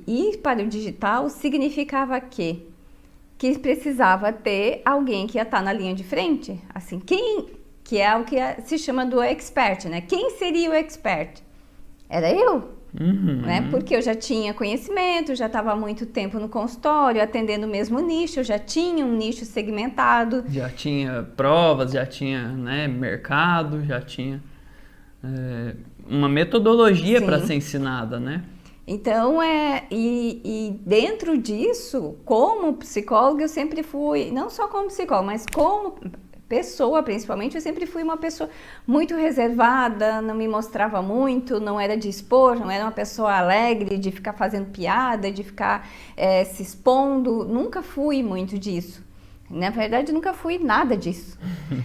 ir para o digital significava que precisava ter alguém que ia estar na linha de frente, assim, que é o que se chama do expert, né? Quem seria o expert? Era eu, né? Porque eu já tinha conhecimento, já estava há muito tempo no consultório, atendendo o mesmo nicho, eu já tinha um nicho segmentado. Já tinha provas, já tinha, né, mercado, já tinha uma metodologia para ser ensinada, né? Então, e dentro disso, como psicóloga, eu sempre fui, não só como psicóloga, mas como pessoa, principalmente, eu sempre fui uma pessoa muito reservada, não me mostrava muito, não era de expor, não era uma pessoa alegre, de ficar fazendo piada, de ficar se expondo, nunca fui muito disso. Na verdade, nunca fui nada disso.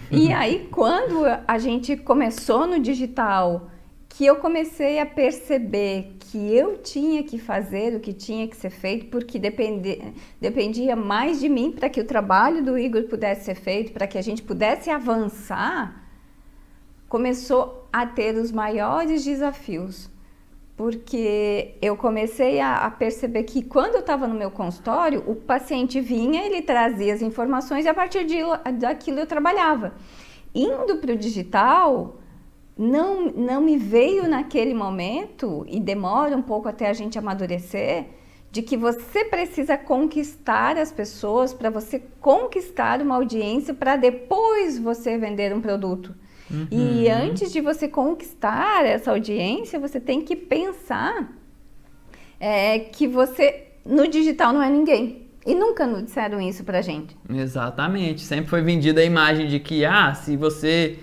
E aí, quando a gente começou no digital, que eu comecei a perceber que eu tinha que fazer o que tinha que ser feito, porque dependia mais de mim para que o trabalho do Igor pudesse ser feito, para que a gente pudesse avançar, começou a ter os maiores desafios. Porque eu comecei a perceber que quando eu estava no meu consultório, o paciente vinha, ele trazia as informações e a partir daquilo eu trabalhava. Indo para o digital, não me veio naquele momento, e demora um pouco até a gente amadurecer, de que você precisa conquistar as pessoas para você conquistar uma audiência para depois você vender um produto. E antes de você conquistar essa audiência, você tem que pensar que você no digital não é ninguém. E nunca nos disseram isso pra gente. Exatamente. Sempre foi vendida a imagem de que, se você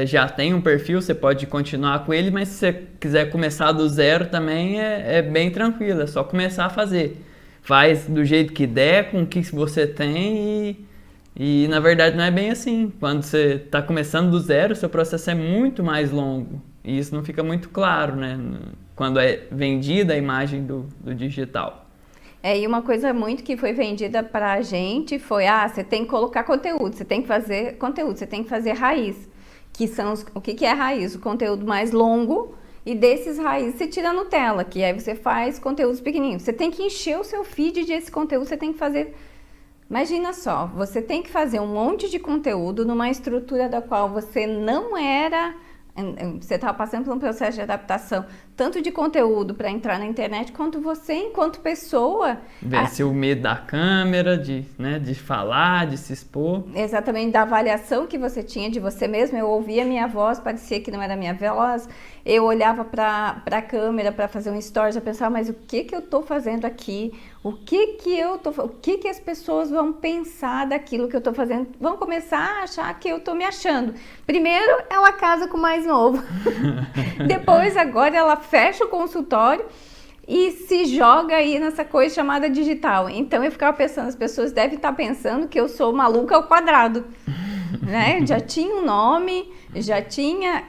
já tem um perfil, você pode continuar com ele, mas se você quiser começar do zero também é bem tranquilo, é só começar a fazer. Faz do jeito que der, com o que você tem e na verdade não é bem assim. Quando você está começando do zero, seu processo é muito mais longo. E isso não fica muito claro, né? Quando é vendida a imagem do digital. E uma coisa muito que foi vendida pra gente foi, você tem que colocar conteúdo, você tem que fazer conteúdo, você tem que fazer raiz. Que são o que é raiz? O conteúdo mais longo, e desses raízes você tira a Nutella, que aí você faz conteúdos pequenininhos. Você tem que encher o seu feed desse conteúdo, você tem que fazer... Imagina só, você tem que fazer um monte de conteúdo numa estrutura da qual você não era... Você estava passando por um processo de adaptação, tanto de conteúdo para entrar na internet, quanto você, enquanto pessoa... Vencer o medo da câmera, de falar, de se expor. Exatamente, da avaliação que você tinha de você mesmo. Eu ouvia minha voz, parecia que não era minha voz. Eu olhava para a câmera para fazer um stories, eu pensava, mas o que eu estou fazendo aqui? O que as pessoas vão pensar daquilo que eu estou fazendo? Vão começar a achar que eu estou me achando. Primeiro, ela casa com o mais novo. Depois, agora, ela fecha o consultório e se joga aí nessa coisa chamada digital. Então, eu ficava pensando, as pessoas devem estar pensando que eu sou maluca ao quadrado. Né? Já tinha um nome, já tinha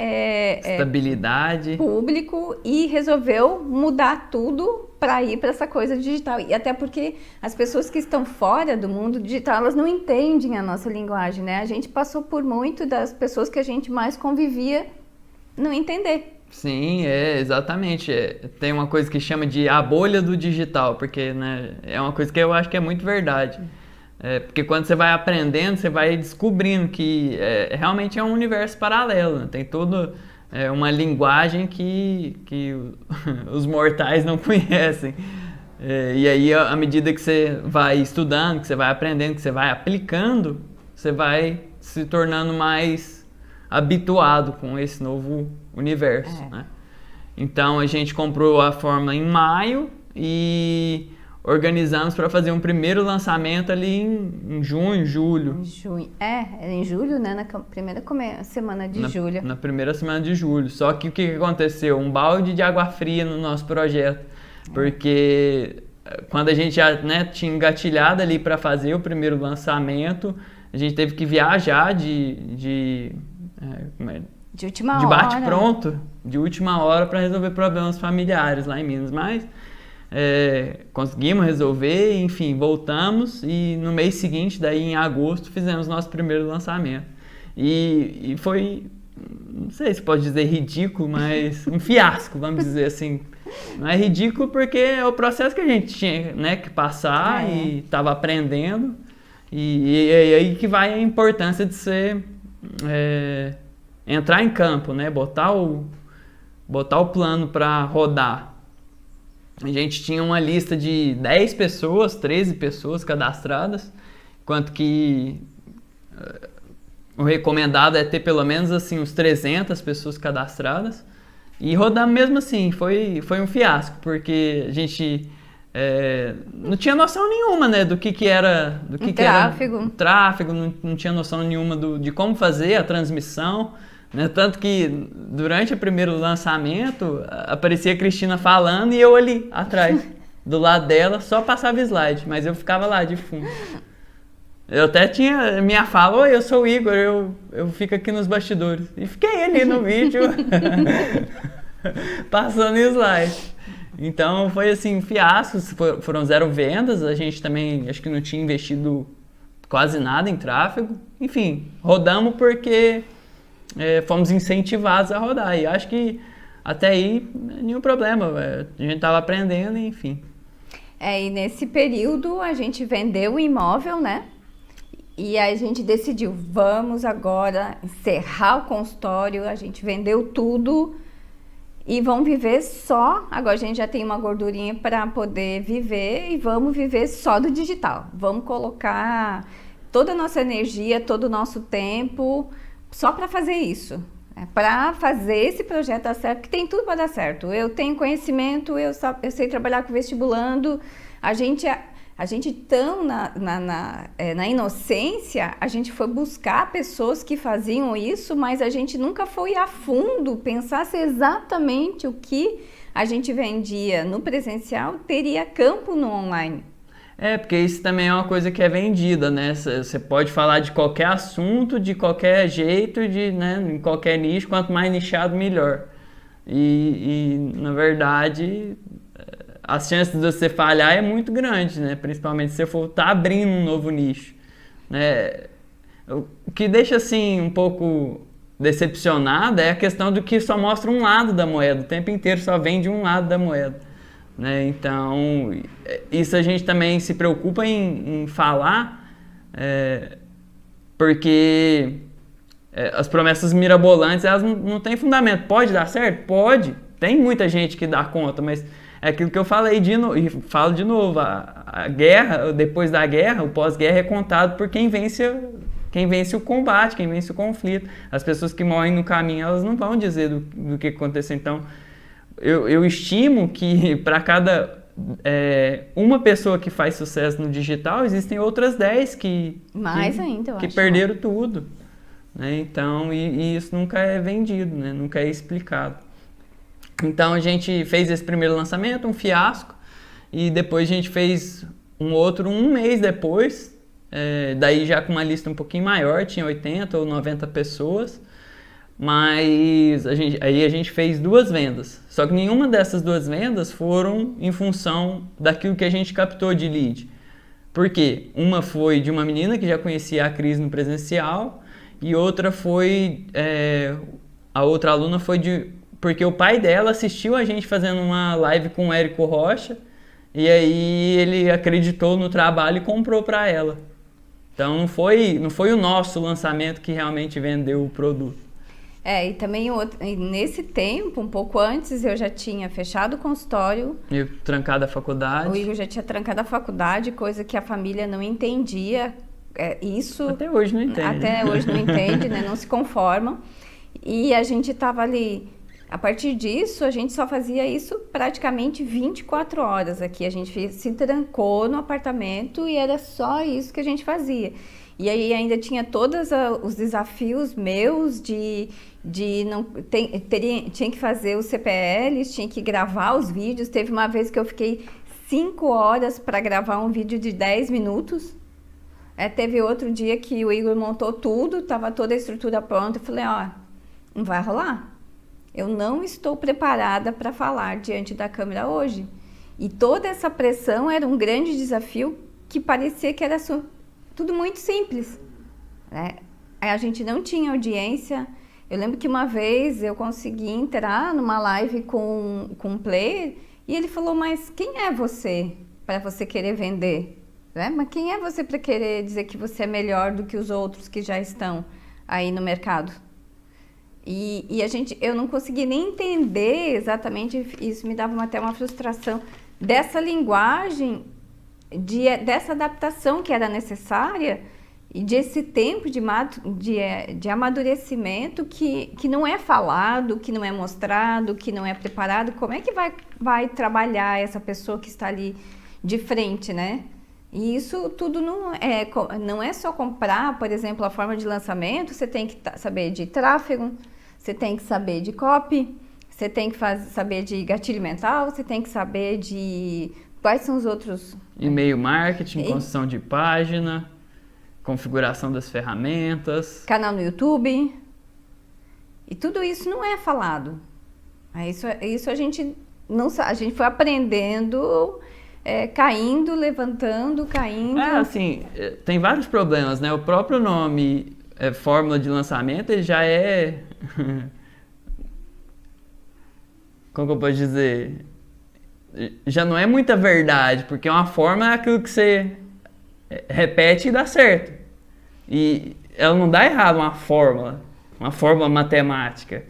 estabilidade, público, e resolveu mudar tudo para ir para essa coisa digital. E até porque as pessoas que estão fora do mundo digital, elas não entendem a nossa linguagem, né? A gente passou por muito das pessoas que a gente mais convivia não entender. Sim, exatamente. Tem uma coisa que chama de a bolha do digital, porque, né, é uma coisa que eu acho que é muito verdade. Porque quando você vai aprendendo, você vai descobrindo que realmente é um universo paralelo, né? Tem toda uma linguagem que os mortais não conhecem. E aí, à medida que você vai estudando, que você vai aprendendo, que você vai aplicando, você vai se tornando mais habituado com esse novo universo, né? Então, a gente comprou a fórmula em maio e... organizamos para fazer um primeiro lançamento ali em junho, julho. Em junho. Em julho, né? Na primeira semana de julho. Na primeira semana de julho. Só que o que aconteceu? Um balde de água fria no nosso projeto. Porque quando a gente já, né, tinha engatilhado ali para fazer o primeiro lançamento, a gente teve que viajar de última hora. De bate-pronto, de última hora, para resolver problemas familiares lá em Minas. Mas... conseguimos resolver, enfim, voltamos e no mês seguinte, daí em agosto, fizemos nosso primeiro lançamento. E foi, não sei se pode dizer ridículo, mas um fiasco, vamos dizer assim. Não é ridículo porque é o processo que a gente tinha, né, que passar e estava aprendendo. E é aí que vai a importância de você entrar em campo, né? Botar o plano para rodar. A gente tinha uma lista de 10 pessoas, 13 pessoas cadastradas, enquanto que o recomendado é ter pelo menos assim uns 300 pessoas cadastradas. E rodamos mesmo assim, foi um fiasco, porque a gente não tinha noção nenhuma, né, do que era tráfego. Era o tráfego, não tinha noção nenhuma de como fazer a transmissão, né, tanto que durante o primeiro lançamento aparecia a Cristina falando e eu ali atrás, do lado dela, só passava slide, mas eu ficava lá de fundo. Eu até tinha minha fala, oi, eu sou o Igor, eu fico aqui nos bastidores. E fiquei ali no vídeo, passando slide. Então foi assim, um fiasco, foram 0 vendas, a gente também acho que não tinha investido quase nada em tráfego. Enfim, rodamos porque fomos incentivados a rodar. E acho que até aí nenhum problema, a gente estava aprendendo, enfim. E nesse período a gente vendeu o imóvel, né? E aí a gente decidiu, vamos agora encerrar o consultório, a gente vendeu tudo e vamos viver só, agora a gente já tem uma gordurinha para poder viver e vamos viver só do digital. Vamos colocar toda a nossa energia, todo o nosso tempo só para fazer isso. Para fazer esse projeto dar certo, que tem tudo para dar certo. Eu tenho conhecimento, eu sei trabalhar com vestibulando, a gente tão na inocência, a gente foi buscar pessoas que faziam isso, mas a gente nunca foi a fundo pensar se exatamente o que a gente vendia no presencial teria campo no online. Porque isso também é uma coisa que é vendida, né? Você pode falar de qualquer assunto, de qualquer jeito, né, em qualquer nicho, quanto mais nichado, melhor. E na verdade, as chances de você falhar é muito grande, né? Principalmente se você for estar abrindo um novo nicho, né? O que deixa assim um pouco decepcionado é a questão do que só mostra um lado da moeda, o tempo inteiro só vende um lado da moeda, né? Então isso a gente também se preocupa em falar, porque as promessas mirabolantes elas não têm fundamento. Pode dar certo? Pode, tem muita gente que dá conta, mas é aquilo que eu falei e falo de novo, a guerra, depois da guerra, o pós-guerra é contado por quem vence o combate, quem vence o conflito. As pessoas que morrem no caminho, elas não vão dizer do que aconteceu. Então, eu estimo que para cada uma pessoa que faz sucesso no digital, existem outras 10 que perderam tudo, né? Então, e isso nunca é vendido, né? Nunca é explicado. Então a gente fez esse primeiro lançamento, um fiasco, e depois a gente fez um outro um mês depois, daí já com uma lista um pouquinho maior, tinha 80 ou 90 pessoas, mas aí a gente fez 2 vendas, só que nenhuma dessas 2 vendas foram em função daquilo que a gente captou de lead. Por quê? Uma foi de uma menina que já conhecia a Cris no presencial, e outra foi, a outra aluna foi porque o pai dela assistiu a gente fazendo uma live com o Érico Rocha, e aí ele acreditou no trabalho e comprou para ela. Então não foi o nosso lançamento que realmente vendeu o produto. E também nesse tempo, um pouco antes, eu já tinha fechado o consultório. E trancado a faculdade. O Igor já tinha trancado a faculdade, coisa que a família não entendia. Isso até hoje não entende. Até hoje não entende, né? Não se conformam. E a gente estava ali. A partir disso, a gente só fazia isso praticamente 24 horas aqui. A gente se trancou no apartamento e era só isso que a gente fazia. E aí ainda tinha todos os desafios meus tinha que fazer os CPLs, tinha que gravar os vídeos. Teve uma vez que eu fiquei 5 horas para gravar um vídeo de 10 minutos. Teve outro dia que o Igor montou tudo, estava toda a estrutura pronta. Eu falei, não vai rolar. Eu não estou preparada para falar diante da câmera hoje. E toda essa pressão era um grande desafio que parecia que era tudo muito simples, né? A gente não tinha audiência, Eu lembro que uma vez eu consegui entrar numa live com um player e ele falou, mas quem é você para você querer vender? Né? Mas quem é você para querer dizer que você é melhor do que os outros que já estão aí no mercado? E eu não consegui nem entender exatamente, isso me dava até uma frustração, dessa linguagem, dessa adaptação que era necessária e desse tempo de amadurecimento que não é falado, que não é mostrado, que não é preparado. Como é que vai trabalhar essa pessoa que está ali de frente, né? E isso tudo não é só comprar, por exemplo, a forma de lançamento, você tem que saber de tráfego, você tem que saber de copy, você tem que saber de gatilho mental, você tem que saber de quais são os outros... E-mail marketing, construção de página, configuração das ferramentas. Canal no YouTube. E tudo isso não é falado. Isso a gente foi aprendendo, caindo, levantando, caindo. Assim, tem vários problemas, né? O próprio nome, fórmula de lançamento, ele já é... Como que eu posso dizer? Já não é muita verdade, porque uma fórmula é aquilo que você repete e dá certo. E ela não dá errado uma fórmula matemática.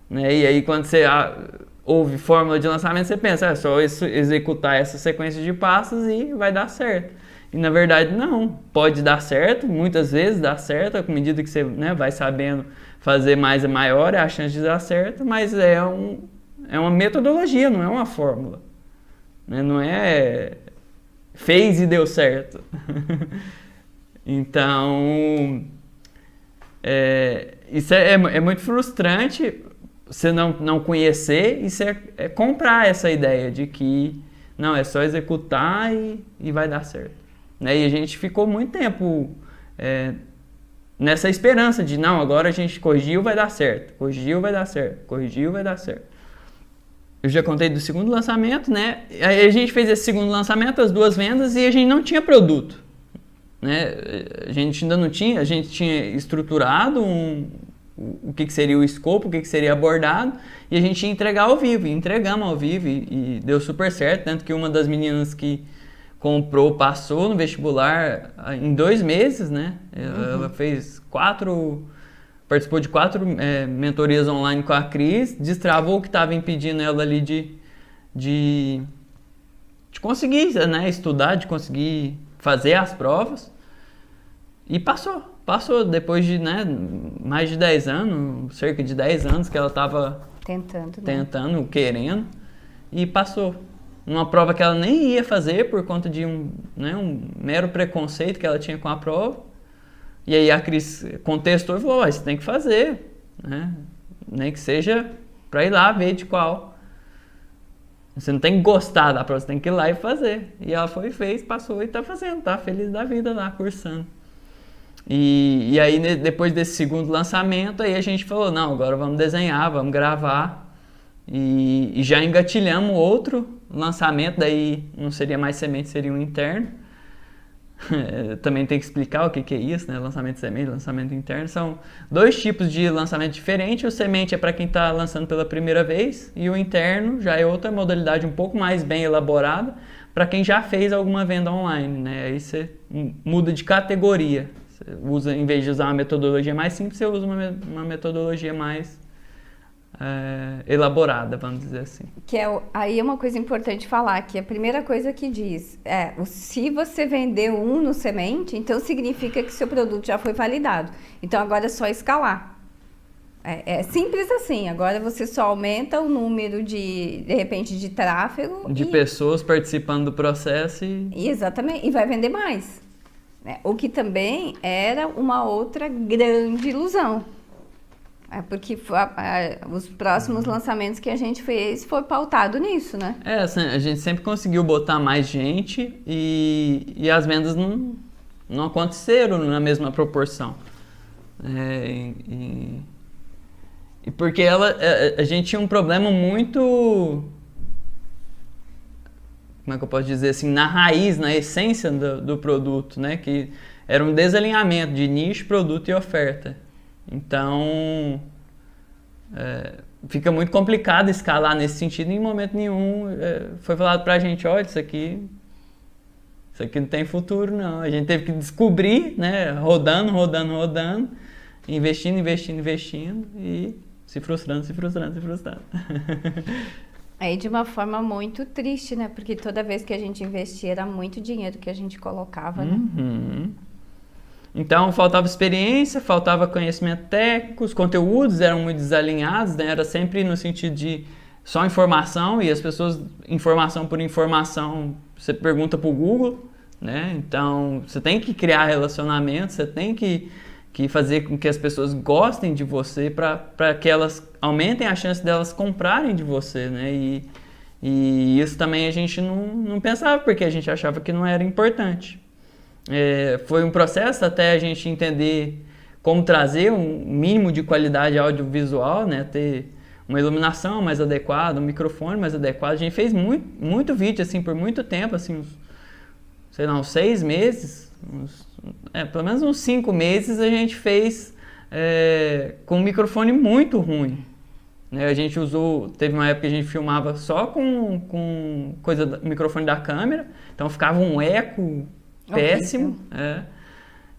Né? E aí quando você ouve fórmula de lançamento, você pensa, é só executar essa sequência de passos e vai dar certo. E na verdade não, pode dar certo, muitas vezes dá certo, à medida que você, né, vai sabendo fazer mais e maior é a chance de dar certo, mas é uma metodologia, não é uma fórmula. Né? Não é fez e deu certo. Então, isso é muito frustrante, você não conhecer e você comprar essa ideia de que não, é só executar e vai dar certo. Né? E a gente ficou muito tempo nessa esperança de não, agora a gente corrigiu, vai dar certo, corrigiu, vai dar certo, corrigiu, vai dar certo. Eu já contei do segundo lançamento, né? Aí a gente fez esse segundo lançamento, as 2 vendas, e a gente não tinha produto. Né? A gente ainda não tinha, a gente tinha estruturado o que seria o escopo, o que seria abordado, e a gente ia entregar ao vivo, e entregamos ao vivo, e deu super certo, tanto que uma das meninas que comprou, passou no vestibular em 2 meses, né? Ela fez participou de 4 mentorias online com a Cris, destravou o que estava impedindo ela ali de conseguir, né, estudar, de conseguir fazer as provas, e passou depois de, né, mais de 10 anos, cerca de 10 anos que ela estava tentando, querendo, e passou. Uma prova que ela nem ia fazer por conta de um mero preconceito que ela tinha com a prova. E aí a Cris contestou e falou, você tem que fazer, né? Nem que seja para ir lá ver de qual. Você não tem que gostar da prova, você tem que ir lá e fazer. E ela foi e fez, passou e tá fazendo, tá feliz da vida lá, cursando. E aí depois desse segundo lançamento, aí a gente falou, não, agora vamos desenhar, vamos gravar. E já engatilhamos outro lançamento, daí não seria mais semente, seria um interno. Também tem que explicar o que é isso, né? Lançamento de semente, lançamento interno. São 2 tipos de lançamento diferentes. O semente é para quem está lançando pela primeira vez, e o interno já é outra modalidade um pouco mais bem elaborada para quem já fez alguma venda online, né? Aí você muda de categoria. Você usa, em vez de usar uma metodologia mais simples, você usa uma metodologia mais elaborada, vamos dizer assim. Aí é uma coisa importante falar, que a primeira coisa que diz se você vendeu no semente, então significa que seu produto já foi validado. Então agora é só escalar. É simples assim, agora você só aumenta o número de repente, de tráfego. De pessoas participando do processo Exatamente, e vai vender mais. O que também era uma outra grande ilusão. Porque os próximos lançamentos que a gente fez foi pautado nisso, né? Assim, a gente sempre conseguiu botar mais gente e as vendas não aconteceram na mesma proporção. E porque a gente tinha um problema muito... Como é que eu posso dizer assim? Na raiz, na essência do produto, né? Que era um desalinhamento de nicho, produto e oferta. Então, fica muito complicado escalar nesse sentido, e em momento nenhum foi falado pra gente, olha, isso aqui não tem futuro não. A gente teve que descobrir, né, rodando, investindo e se frustrando. Aí de uma forma muito triste, né? Porque toda vez que a gente investia era muito dinheiro que a gente colocava, né? Uhum. Então faltava experiência, faltava conhecimento técnico, os conteúdos eram muito desalinhados, né? Era sempre no sentido de só informação, e as pessoas, informação por informação, você pergunta pro Google, né? Então você tem que criar relacionamento, você tem que fazer com que as pessoas gostem de você para que elas aumentem a chance delas comprarem de você, né? E isso também a gente não pensava, porque a gente achava que não era importante. Foi um processo até a gente entender como trazer um mínimo de qualidade audiovisual, né? Ter uma iluminação mais adequada, um microfone mais adequado. A gente fez muito vídeo, assim, por muito tempo, assim, uns 6 meses, pelo menos uns 5 meses a gente fez com um microfone muito ruim. A gente teve uma época que a gente filmava só com microfone da câmera, então ficava um eco péssimo.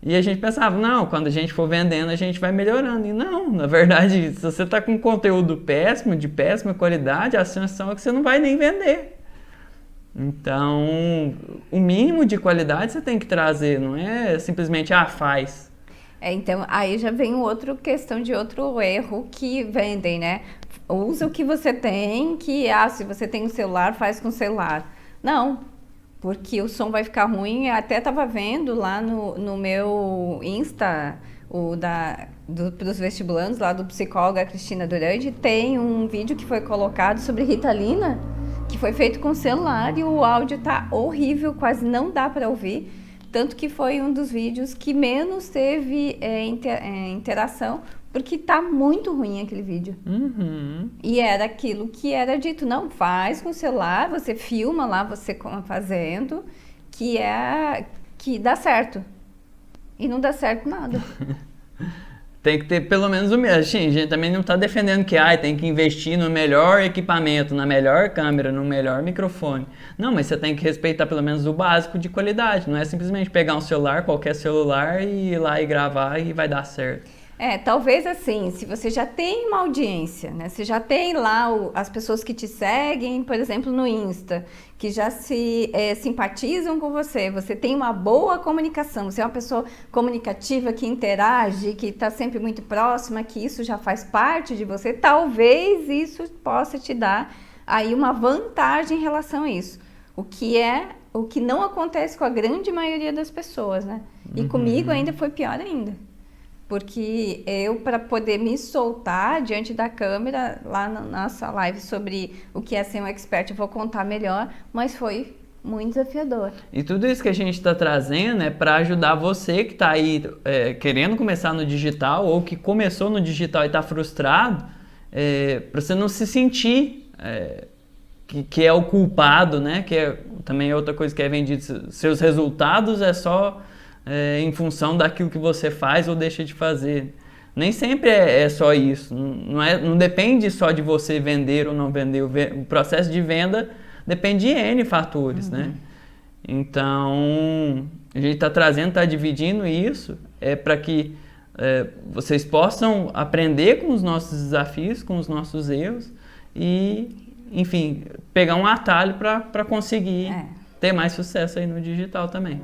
E a gente pensava, não, quando a gente for vendendo a gente vai melhorando. E não, na verdade, se você está com conteúdo péssimo, de péssima qualidade, a sensação é que você não vai nem vender. Então, o mínimo de qualidade você tem que trazer, não é simplesmente, faz. Então, aí já vem outra questão de outro erro que vendem, né? Usa o que você tem, se você tem um celular, faz com o celular. Não, porque o som vai ficar ruim. Eu até estava vendo lá no meu Insta, dos vestibulandos, lá do psicóloga Cristina Durante, tem um vídeo que foi colocado sobre Ritalina, que foi feito com celular, e o áudio tá horrível, quase não dá para ouvir, tanto que foi um dos vídeos que menos teve interação, porque tá muito ruim aquele vídeo. Uhum. E era aquilo que era dito, não, faz com o celular, você filma lá, você fazendo, que dá certo. E não dá certo nada. Tem que ter pelo menos o mesmo. A gente também não está defendendo que tem que investir no melhor equipamento, na melhor câmera, no melhor microfone. Não, mas você tem que respeitar pelo menos o básico de qualidade. Não é simplesmente pegar um celular, qualquer celular, e ir lá e gravar e vai dar certo. Talvez assim, se você já tem uma audiência, né? Você já tem lá as pessoas que te seguem, por exemplo, no Insta, que já se simpatizam com você, você tem uma boa comunicação, você é uma pessoa comunicativa que interage, que está sempre muito próxima, que isso já faz parte de você, talvez isso possa te dar aí uma vantagem em relação a isso. O que não acontece com a grande maioria das pessoas, né? E comigo ainda foi pior ainda. Porque para poder me soltar diante da câmera, lá na nossa live sobre o que é ser um expert, eu vou contar melhor, mas foi muito desafiador. E tudo isso que a gente está trazendo é para ajudar você que está aí querendo começar no digital, ou que começou no digital e está frustrado, para você não se sentir que é o culpado, né? Que também é outra coisa que é vendido. Seus resultados é só em função daquilo que você faz ou deixa de fazer. Nem sempre é só isso. Não depende só de você vender ou não vender. O processo de venda depende de N fatores, né? Então, a gente está trazendo, está dividindo isso para que vocês possam aprender com os nossos desafios, com os nossos erros e, enfim, pegar um atalho para conseguir ter mais sucesso aí no digital também.